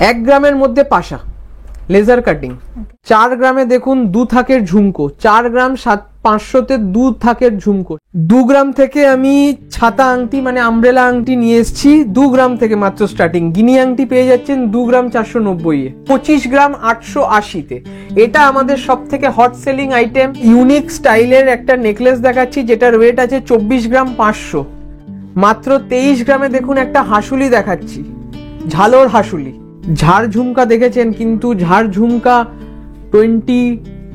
1 গ্রামের মধ্যে পাশা laser cutting. 4 গ্রামে দেখুন 2 থাকের ঝুমকো, 4 গ্রাম 500-তে 2 থাকের ঝুমকো। 2 গ্রাম থেকে আমি ছাতা আংটি মানে আমব্রেলা আংটি নিয়ে এসেছি 2 গ্রাম থেকে মাত্র স্টার্টিং। গিনি আংটি পেয়ে যাচ্ছেন 2 গ্রাম 490-এ, 25 গ্রাম 880-তে। এটা আমাদের সব থেকে হট সেলিং আইটেম। ইউনিক স্টাইলের একটা নেকলেস দেখাচ্ছি যেটার ওয়েট আছে 24 গ্রাম 500। মাত্র 23 গ্রামে দেখুন একটা হাসুলি দেখাচ্ছি, ঝালর হাসুলি। ঝাড় ঝুমকা দেখেছেন, কিন্তু ঝাড় ঝুমকা 20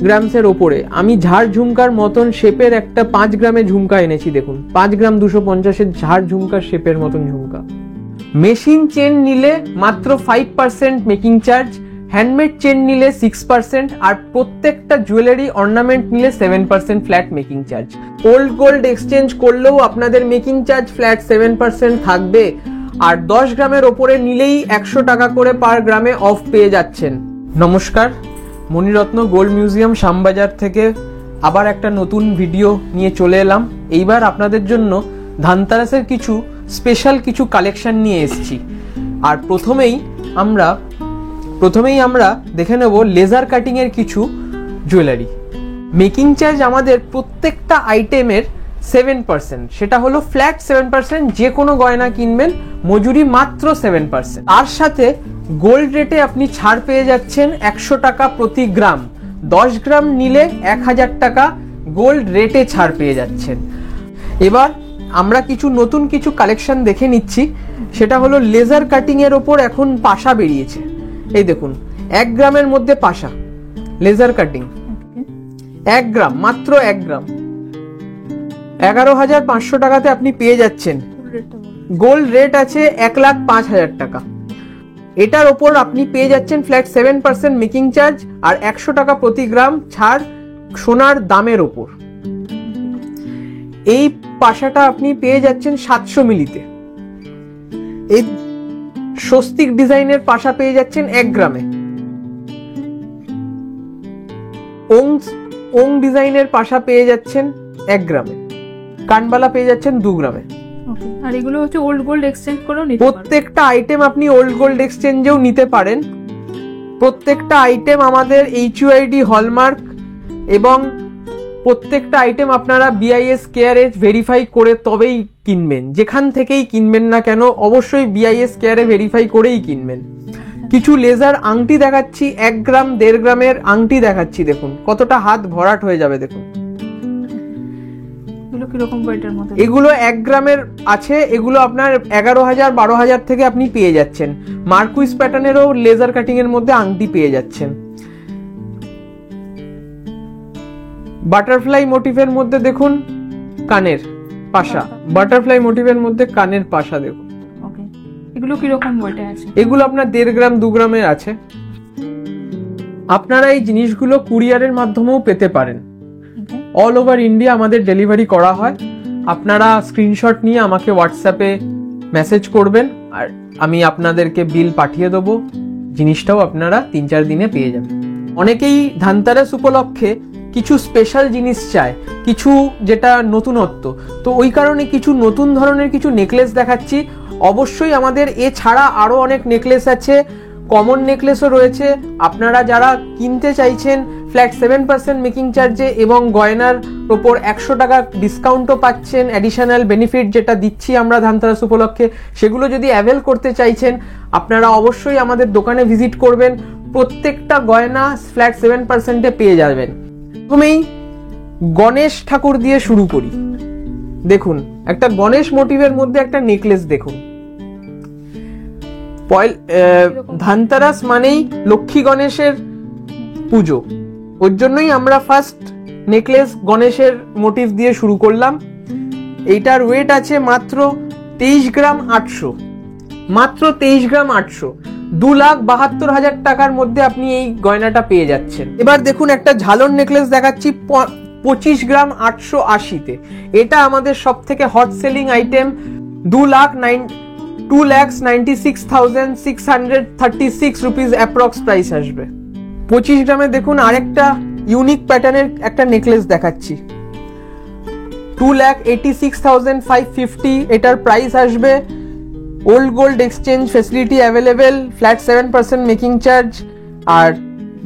গ্রামসের ওপরে। আমি ঝাড় ঝুমকার মতন শেপের একটা 5 গ্রামে ঝুমকা এনেছি দেখুন, 5 গ্রাম 250-এর ঝাড় ঝুমকার শেপের মতন ঝুমকা। মেশিন চেন নিলে মাত্র 5% মেকিং চার্জ, হ্যান্ডমেড চেন নিলে 6%, আর প্রত্যেকটা জুয়েলারি অর্নামেন্ট নিলে 7% flat making charge. Old gold exchange করলেও আপনাদের মেকিং চার্জ ফ্ল্যাট 7% থাকবে। আর 10 গ্রামের ওপরে নিলেই 100 টাকা করে পার গ্রামে অফ পেয়ে যাচ্ছেন। নমস্কার, মণিরত্ন গোল্ড মিউজিয়াম শ্যামবাজার থেকে আবার একটা নতুন ভিডিও নিয়ে চলে এলাম। এইবার আপনাদের জন্য ধানতেরাসের কিছু স্পেশাল কিছু কালেকশন নিয়ে এসেছি। আর প্রথমেই আমরা দেখে নেব লেজার কাটিং এর কিছু জুয়েলারি। মেকিং চার্জ আমাদের প্রত্যেকটা আইটেমের 7%, সেটা হলো ফ্ল্যাট 7%। যে কোনো গয়না কিনবেন মজুরি মাত্র 7%। তার সাথে গোল্ড রেটে আপনি ছাড় পেয়ে যাচ্ছেন 100 টাকা প্রতি গ্রাম। 10 গ্রাম নিলে 1000 টাকা গোল্ড রেটে ছাড় পেয়ে যাচ্ছেন। এবার আমরা নতুন কিছু কালেকশন দেখে নিচ্ছি। সেটা হলো লেজার কাটিং এর ওপর এখন পাশা বেরিয়েছে। এই দেখুন 1 গ্রামের মধ্যে পাশা লেজার কাটিং। 1 গ্রাম, মাত্র 1 গ্রাম 11,500 টাকাতে আপনি পেয়ে যাচ্ছেন। গোল্ড রেট আছে 1,05,000 টাকা। এটার ওপর আপনি পেয়ে যাচ্ছেন ফ্ল্যাট 7% মেকিং চার্জ আর 100 টাকা প্রতি গ্রাম ছাড় সোনার দামের ওপর। এই পাশাটা আপনি পেয়ে যাচ্ছেন 700 মিলিতে। এই স্বস্তিক ডিজাইনের পাশা পেয়ে যাচ্ছেন 1 গ্রামে। ওং ডিজাইনের পাশা পেয়ে যাচ্ছেন 1 গ্রামে। কানবালা পেয়ে যাচ্ছেন 2 গ্রামে। আর এগুলো হচ্ছে ওল্ড গোল্ড এক্সচেঞ্জ করেও নিতে পারেন। প্রত্যেকটা আইটেম আপনি ওল্ড গোল্ড এক্সচেঞ্জেও নিতে পারেন। প্রত্যেকটা আইটেম আমাদের HUID হলমার্ক, এবং প্রত্যেকটা আইটেম আপনারা BIS KRH ভেরিফাই করে তবেই কিনবেন। যেখান থেকেই কিনবেন না কেন অবশ্যই BIS KRH ভেরিফাই করেই কিনবেন। কিছু লেজার আংটি দেখাচ্ছি, 1 গ্রাম 1.5 গ্রামের আংটি দেখাচ্ছি। দেখুন কতটা হাত ভরাট হয়ে যাবে। দেখুন এগুলো 1 গ্রামের আছে। এগুলো আপনার 11,000 12,000 থেকে আপনি পেয়ে যাচ্ছেন। মার্কুইস প্যাটার্নেরও লেজার কাটিং এর মধ্যে আংটি পেয়ে যাচ্ছেন। বাটারফ্লাই মোটিভের মধ্যে দেখুন কানের পাশা, বাটারফ্লাই মোটিভের মধ্যে কানের পাশা দেখুন। এগুলো কি রকম ওয়েটে আছে? এগুলো আপনার 1.5 গ্রাম 2 গ্রামের আছে। আপনারা এই জিনিসগুলো কুরিয়ারের মাধ্যমেও পেতে পারেন। অল ওভার ইন্ডিয়া আমাদের ডেলিভারি করা হয়। আপনারা স্ক্রিনশট নিয়ে আমাকে হোয়াটসঅ্যাপে মেসেজ করবেন আর আমি আপনাদেরকে বিল পাঠিয়ে দেবো। জিনিসটাও আপনারা 3-4 দিনে পেয়ে যাবেন। অনেকেই ধানতেরাস উপলক্ষে কিছু স্পেশাল জিনিস চায়, কিছু যেটা নতুনত্ব, তো ওই কারণে কিছু নতুন ধরনের কিছু নেকলেস দেখাচ্ছি। অবশ্যই আমাদের এছাড়া আরো অনেক নেকলেস আছে, কমন নেকলেসও রয়েছে। আপনারা যারা কিনতে চাইছেন ফ্ল্যাট 7% মেকিং চার্জে এবং গয়নার ওপর 100 টাকা ডিসকাউন্টও পাচ্ছেন, অ্যাডিশনাল বেনিফিট যেটা দিচ্ছি আমরা ধানতেরাস উপলক্ষে, সেগুলো যদি অ্যাভেল করতে চাইছেন আপনারা অবশ্যই আমাদের দোকানে ভিজিট করবেন। প্রত্যেকটা গয়না ফ্ল্যাট 7%-এ পেয়ে যাবেন। প্রথমেই গণেশ ঠাকুর দিয়ে শুরু করি। দেখুন একটা গণেশ মোটিভের মধ্যে একটা নেকলেস দেখুন। ধানতেরাস মানেই লক্ষ্মী গণেশের পুজো, ওর জন্যই আমরা ফার্স্ট নেকলেস গণেশের মোটিভ দিয়ে শুরু করলাম। এইটার ওয়েট আছে মাত্র 23 গ্রাম 800, মাত্র 23 গ্রাম 800। 2,72,000 টাকার মধ্যে আপনি এই গয়নাটা পেয়ে যাচ্ছেন। এবার দেখুন একটা ঝালর নেকলেস দেখাচ্ছি 25 গ্রাম 880-তে। এটা আমাদের সব থেকে hot selling item. 2,96,636 rupees approx price আসবে। 25 গ্রামে দেখুন আরেকটা ইউনিক প্যাটার্নের একটা নেকলেস দেখাচ্ছি, 2,86,550। এটার প্রাইস আসবে old gold exchange facility available, flat 7% making charge, আর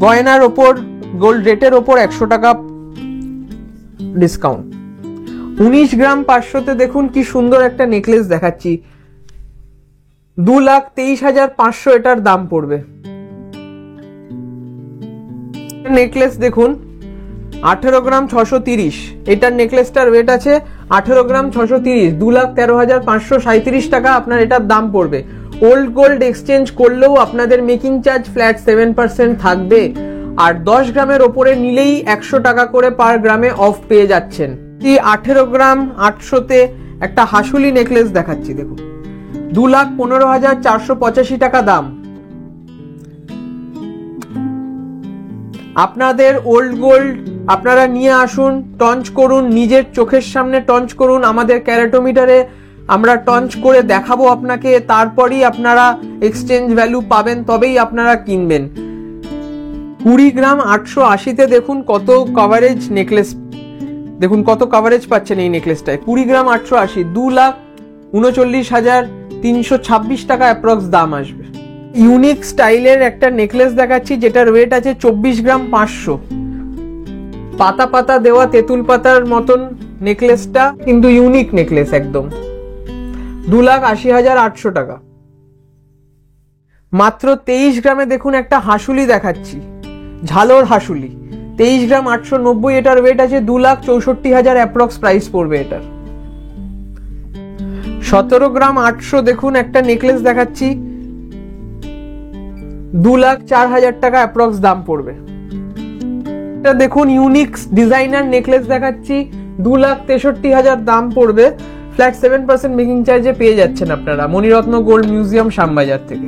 গয়নার ওপর গোল্ড রেটের ওপর 100 টাকা ডিসকাউন্ট। 19 গ্রাম 500-তে দেখুন কি সুন্দর একটা নেকলেস দেখাচ্ছি, 2,23,500 এটার দাম পড়বে। নেকলেস দেখুন 18 গ্রাম 630, এটার নেকলেসটার ওয়েট আছে 18 গ্রাম 630, 2,13,537 টাকা আপনার এটার দাম পড়বে। ওল্ড গোল্ড এক্সচেঞ্জ করলেও আপনাদের মেকিং চার্জ ফ্ল্যাট 7% থাকবে, আর 10 গ্রামের ওপরে নিলেই 100 টাকা করে পার গ্রামে অফ পেয়ে যাচ্ছেন। 18 গ্রাম 800-তে একটা হাসুলি নেকলেস দেখাচ্ছি দেখুন, 2,15,485 টাকা দাম। আপনাদের ওল্ড গোল্ড আপনারা নিয়ে আসুন, টঞ্চ করুন, নিজের চোখের সামনে টঞ্চ করুন, আমাদের ক্যারেটোমিটারে আমরা টঞ্চ করে দেখাবো আপনাকে, তারপরই আপনারা এক্সচেঞ্জ ভ্যালু পাবেন, তবেই আপনারা কিনবেন। 20 গ্রাম 880-তে দেখুন কত কভারেজ নেকলেস, দেখুন কত কভারেজ পাচ্ছেন এই নেকলেসটায়। 20 গ্রাম 880, 2,39,326 টাকা অ্যাপ্রক্স দাম আসবে। ইউনিক স্টাইলের একটা নেকলেস দেখাচ্ছি যেটার ওয়েট আছে 24 গ্রাম 500, পাতা পাতা দেওয়া তেঁতুল পাতার মতন নেকলেসটা, কিন্তু ইউনিক নেকলেস একদম, 2,80,800 টাকা। মাত্র 23 গ্রামে দেখুন একটা হাসুলি দেখাচ্ছি, ঝালর হাসুলি, 23 গ্রাম 890, এটার ওয়েট আছে 2,64,000 অ্যাপ্রক্স প্রাইস পড়বে এটার। 17 গ্রাম 800 দেখুন একটা নেকলেস দেখাচ্ছি, 2,04,000 টাকা অ্যাপ্রক্স দাম পড়বে। এটা দেখুন ইউনিক ডিজাইনার নেকলেস দেখাচ্ছি, 2,63,000 দাম পড়বে, ফ্ল্যাট 7% মেকিং চার্জে পেয়ে যাচ্ছেন আপনারা মণিরত্ন গোল্ড মিউজিয়াম শ্যামবাজার থেকে।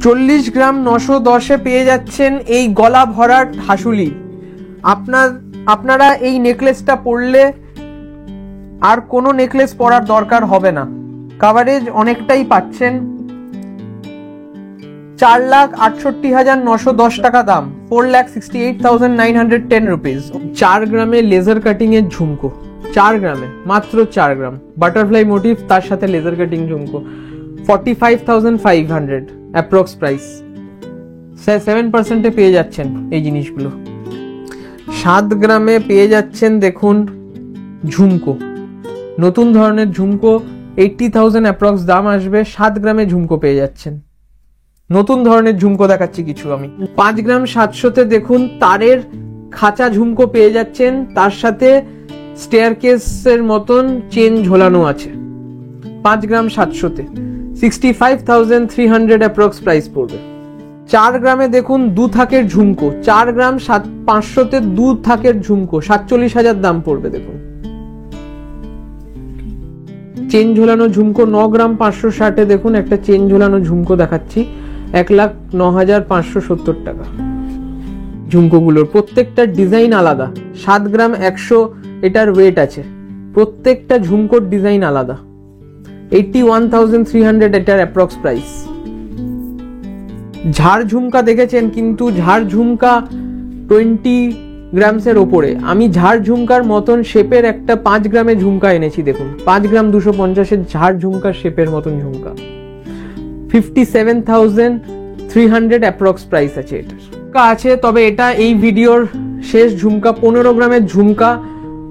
40 গ্রাম 910-এ পেয়ে যাচ্ছেন এই গলা ভরাট হাসুলি। আপনারা এই নেকলেসটা পরলে আর কোনো নেকলেস পরার দরকার হবে না, কভারেজ অনেকটাই পাচ্ছেন। 4,68,910 টাকা দাম, 4,68,910 রুপিস। 4 গ্রামে লেজার কাটিং এর ঝুমকো, 4 গ্রামে, মাত্র 4 গ্রাম, বাটারফ্লাই মোটিভ তার সাথে লেজার কাটিং ঝুমকো, 45,500 অ্যাপ্রক্স প্রাইস, 7%-এ পেয়ে যাচ্ছেন এই জিনিসগুলো। 7 গ্রামে পেয়ে যাচ্ছেন দেখুন ঝুমকো, নতুন ধরনের ঝুমকো, 80,000 অ্যাপ্রক্স দাম আসবে, 7 গ্রামে ঝুমকো পেয়ে যাচ্ছেন। নতুন ধরনের ঝুমকো দেখাচ্ছি কিছু আমি। 5 গ্রাম 700-তে দেখুন তারের খাঁচা ঝুমকো পেয়ে যাচ্ছেন, তার সাথে স্টেয়ারকেসের মতন চেন ঝোলানো আছে। 5 গ্রাম 700-তে 65,300 অ্যাপ্রক্স প্রাইস পড়বে। 4 গ্রামে দেখুন 2 থাকের ঝুমকো, 4 গ্রাম 500-তে 2 থাকের ঝুমকো, 47,000 দাম পড়বে দেখুন। চেন ঝোলানো ঝুমকো 9 গ্রাম 560-এ দেখুন একটা চেন ঝোলানো ঝুমকো দেখাচ্ছি, 1,09,570 টাকা। ঝুমকোগুলোর প্রত্যেকটা ডিজাইন আলাদা, 7 গ্রাম 100 এটার ওয়েট আছে, প্রত্যেকটা ঝুমকোর ডিজাইন আলাদা, 81,300 এটার অ্যাপ্রক্স প্রাইস। ঝাড় ঝুমকা দেখেছেন, কিন্তু ঝাড় ঝুমকা 20 গ্রামসের ওপরে, আমি ঝাড় ঝুমকার মতন শেপের একটা 5 গ্রামে ঝুমকা এনেছি দেখুন, 5 গ্রাম 250-এর ঝাড় ঝুমকার শেপের মতন ঝুমকা, 57,300 অ্যাপ্রক্স প্রাইস আছে এটার। আছে, তবে এটা এই ভিডিওর শেষ ঝুমকা। 15 গ্রামের ঝুমকা,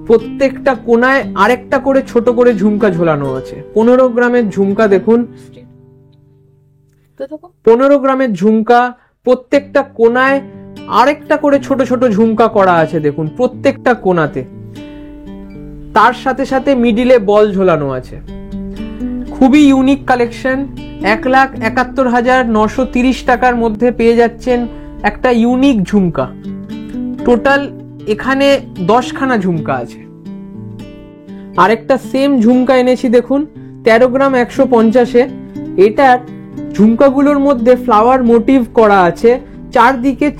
প্রত্যেকটা কোনায় আরেকটা করে ছোট করে ঝুমকা ঝোলানো আছে। 15 গ্রামের ঝুমকা দেখুন, 15 গ্রামের ঝুমকা, প্রত্যেকটা কোনায় আরেকটা করে ছোট ছোট ঝুমকা করা আছে দেখুন প্রত্যেকটা কোনাতে, তার সাথে সাথে মিডিলে বল ঝোলানো আছে। খুবই ইউনিক কালেকশন। 1,71,930 টাকার মধ্যে পেয়ে যাচ্ছেন একটা ইউনিক ঝুমকা। টোটাল এখানে 10 খানা ঝুমকা আছে। আরেকটা সেম ঝুমকা এনেছি দেখুন 13 গ্রাম 150-এ। এটার ঝুমকাগুলোর মধ্যে ফ্লাওয়ার মোটিভ করা আছে,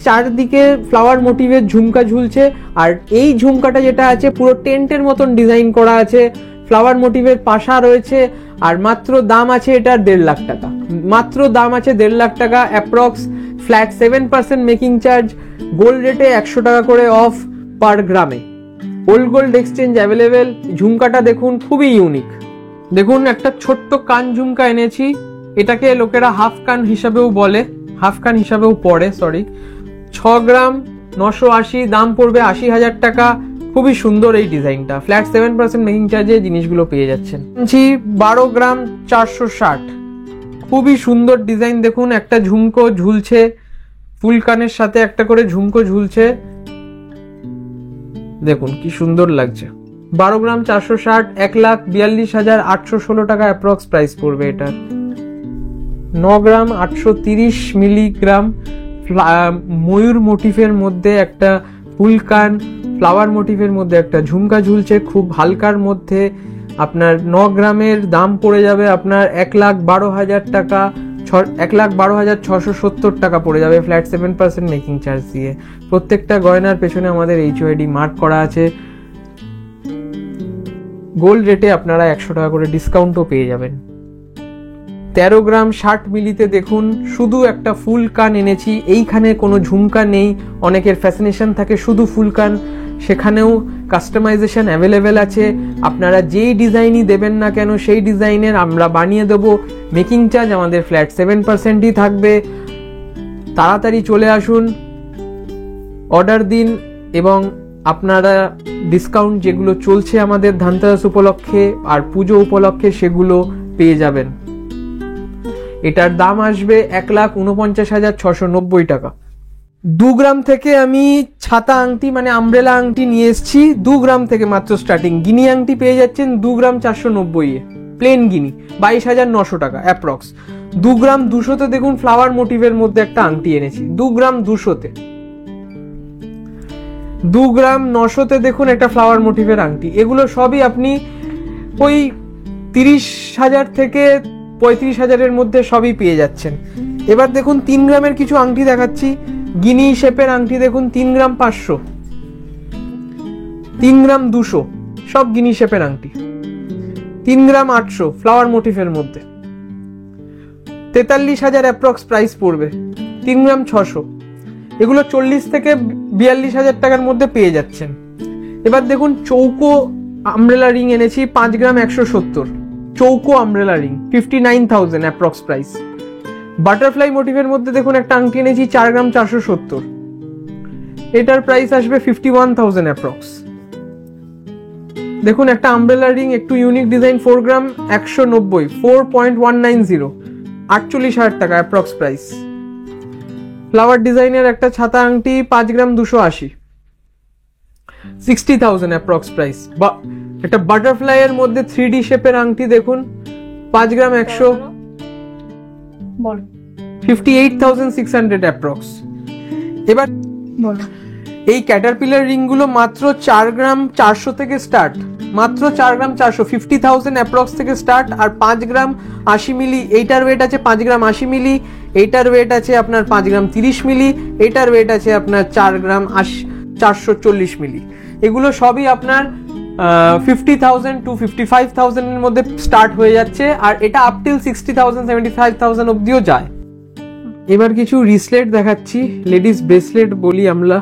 চারদিকে ফ্লাওয়ার মোটিভের ঝুমকা ঝুলছে। আর এই ঝুমকাটা যেটা আছে পুরো টেন্টের মতন ডিজাইন করা আছে, ফ্লাওয়ার মোটিভের পাশা রয়েছে। আর মাত্র দাম আছে এটার 1.5 লাখ টাকা, মাত্র দাম আছে 1.5 লাখ টাকা approx. Flat 7% making charge, gold রেটে 100 টাকা করে অফ পার গ্রামে। Old gold exchange available. ঝুমকাটা দেখুন খুবই ইউনিক, দেখুন একটা ছোট্ট কান ঝুমকা এনেছি, এটাকে লোকেরা হাফ কান হিসাবেও বলে, হাফ কান হিসাবেও পড়ে, সরি। 6 গ্রাম 980, দাম পড়বে 80,000 টাকা। খুবই সুন্দর এই ডিজাইনটা, ফ্ল্যাট 7% মেকিং চার্জে জিনিসগুলো পেয়ে যাচ্ছেন। 12 গ্রাম 460, খুবই সুন্দর ডিজাইন। দেখুন একটা ঝুমকো ঝুলছে, ফুল কানের সাথে একটা করে ঝুমকো ঝুলছে, দেখুন কি সুন্দর লাগছে। 12 গ্রাম 460, 1,42,816 টাকা অ্যাপ্রক্স প্রাইস পড়বে এটার। 9 গ্রাম 830 মিলিগ্রাম ময়ূর মোটিফের মধ্যে একটা ফুল কান, ফ্লাওয়ার মোটিফের মধ্যে একটা ঝুমকা ঝুলছে, খুব হালকার মধ্যে। আপনার 9 গ্রামের দাম পড়ে যাবে আপনার 1,12,000 টাকা, 1,12,670 টাকা পড়ে যাবে ফ্ল্যাট 7% মেকিং চার্জ দিয়ে। প্রত্যেকটা গয়নার পেছনে আমাদের HOID মার্ক করা আছে। গোল্ড রেটে আপনারা 100 টাকা করে ডিসকাউন্টও পেয়ে যাবেন। 13 গ্রাম 60 মিলিতে দেখুন শুধু একটা ফুল কান এনেছি, এইখানে কোনো ঝুমকা নেই। অনেকের ফ্যাসিনেশন থাকে শুধু ফুল কান, সেখানেও কাস্টমাইজেশন অ্যাভেলেবেল আছে। আপনারা যেই ডিজাইনই দেবেন না কেন সেই ডিজাইনের আমরা বানিয়ে দেবো। মেকিং চার্জ আমাদের ফ্ল্যাট 7%ই থাকবে। তাড়াতাড়ি চলে আসুন, অর্ডার দিন, এবং আপনারা ডিসকাউন্ট যেগুলো চলছে আমাদের ধানতেরাস উপলক্ষে আর পুজো উপলক্ষে সেগুলো পেয়ে যাবেন। এটার দাম আসবে 1,49,690 টাকা। 2 গ্রাম থেকে আমি ছাতা আংটি মানে আমব্রেলা আংটি নিয়ে এসেছি। 2 গ্রাম থেকে মাত্র স্টার্টিং। গিনি আংটি পেয়ে যাচ্ছেন 2 গ্রাম 490 প্লেন গিনি, 22,900 টাকা অ্যাপ্রক্স। 2 গ্রাম 200তে দেখুন ফ্লাওয়ার মোটিভের মধ্যে একটা আংটি এনেছি, 2 গ্রাম 200তে। 2 গ্রাম 900তে দেখুন একটা ফ্লাওয়ার মোটিভের আংটি। এগুলো সবই আপনি ওই 30,000 থেকে 35,000-এর মধ্যে সবই পেয়ে যাচ্ছেন। এবার দেখুন 3 গ্রামের কিছু আংটি দেখাচ্ছি। গিনি শেপের আংটি দেখুন 3 গ্রাম 500, 3 গ্রাম 200, সব গিনি শেপের আংটি। 3 গ্রাম 800 ফ্লাওয়ার মোটিভের মধ্যে, 43,000 অ্যাপ্রক্স প্রাইস পড়বে। 3 গ্রাম 600, এগুলো 40 থেকে 42,000 টাকার মধ্যে পেয়ে যাচ্ছেন। এবার দেখুন চৌকো আমব্রেলা রিং এনেছি 5 গ্রাম 170, চৌকো umbrella ring 59,000 approx price. Butterfly মোটিভের মধ্যে দেখুন একটা আংটি এনেছি 4 গ্রাম 470, এটার প্রাইস আসবে 51,000 অ্যাপ্রক্স। দেখুন একটা আমব্রেলা রিং একটু ইউনিক ডিজাইন 4 গ্রাম 190, 4.190, 48,000 টাকা অ্যাপ্রক্স প্রাইস। ফ্লাওয়ার ডিজাইনের একটা ছাতা আংটি 5 গ্রাম 280, 60,000 অ্যাপ্রক্স প্রাইস। বা একটা বাটারফ্লাই এর মধ্যে 3D শেপের আংটি দেখুন 5 গ্রাম 100, 58,600 অ্যাপ্রক্স। এবার এই ক্যাটারপিলার রিং গুলো মাত্র 4 গ্রাম 400 থেকে স্টার্ট, মাত্র 4 গ্রাম 400, 50,000 অ্যাপ্রক্স থেকে স্টার্ট। আর 5 গ্রাম 80 মিলি, এইটার ওয়েট আছে 5 গ্রাম 80 মিলি, এইটার ওয়েট আছে আপনার 5 গ্রাম 30 মিলি, এইটার ওয়েট আছে আপনার 4 গ্রাম 440 মিলি। এগুলো সবই আপনার 50,000 to 55,000 এর মধ্যে স্টার্ট হয়ে যাচ্ছে, আর এটা আপ টিল 60,000 75,000 অব্দিও যায়। এবার কিছু রিসলেট দেখাচ্ছি, লেডিস ব্রেসলেট বলি আমরা।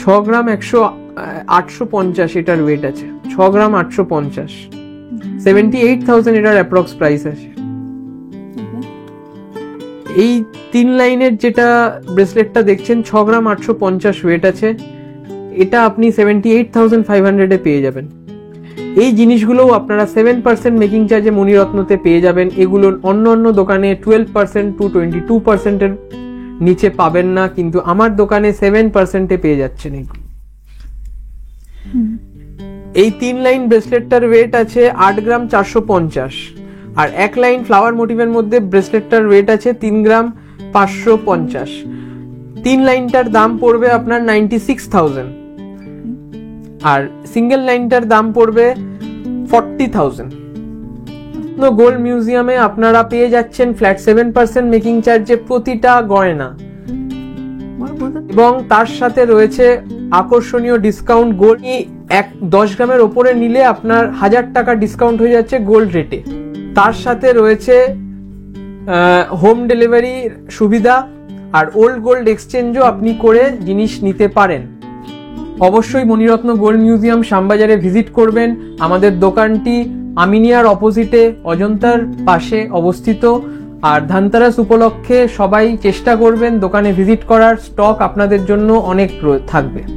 6 গ্রাম 850 এটার ওয়েট আছে, 6 গ্রাম 850, 78,000 এটার অ্যাপ্রক্স প্রাইস আছে। এই 3 লাইনের যেটা ব্রেসলেটটা দেখছেন 6 গ্রাম 850 ওয়েট আছে, এটা আপনি 78,500 এ পেয়ে যাবেন। এই জিনিসগুলোও আপনারা 7% মেকিং চার্জে মণিরত্নতে পেয়ে যাবেন। এগুলো অন্য অন্য দোকানে 12% to 22% এর নিচে পাবেন না, কিন্তু আমার দোকানে 7% এ পেয়ে যাচ্ছেন এগুলো। এই 3 লাইন ব্রেসলেটটার ওয়েট আছে 8 গ্রাম 450, আর 1 লাইন ফ্লাওয়ার মোটিভের মধ্যে ব্রেসলেটটার ওয়েট আছে 3 গ্রাম 550। 3 লাইনটার দাম পড়বে আপনার 96,000, আর সিঙ্গেল লাইনটার দাম পড়বে 40,000। গোল্ড মিউজিয়ামে আপনারা পেয়ে যাচ্ছেন ফ্ল্যাট 7% মেকিং চার্জে প্রতিটা গয়না, এবং তার সাথে রয়েছে আকর্ষণীয় ডিসকাউন্ট। গোল্ড 10 গ্রামের ওপরে নিলে আপনার 1000 টাকা ডিসকাউন্ট হয়ে যাচ্ছে গোল্ড রেটে। তার সাথে রয়েছে হোম ডেলিভারি সুবিধা, আর ওল্ড গোল্ড এক্সচেঞ্জও আপনি করে জিনিস নিতে পারেন। অবশ্যই মণিরত্ন গোল্ড মিউজিয়াম শ্যামবাজারে ভিজিট করবেন। আমাদের দোকানটি আমিনিয়ার অপোজিটে অজন্তার পাশে অবস্থিত। আর ধানতেরাস উপলক্ষে সবাই চেষ্টা করবেন দোকানে ভিজিট করার, স্টক আপনাদের জন্য অনেক থাকবে।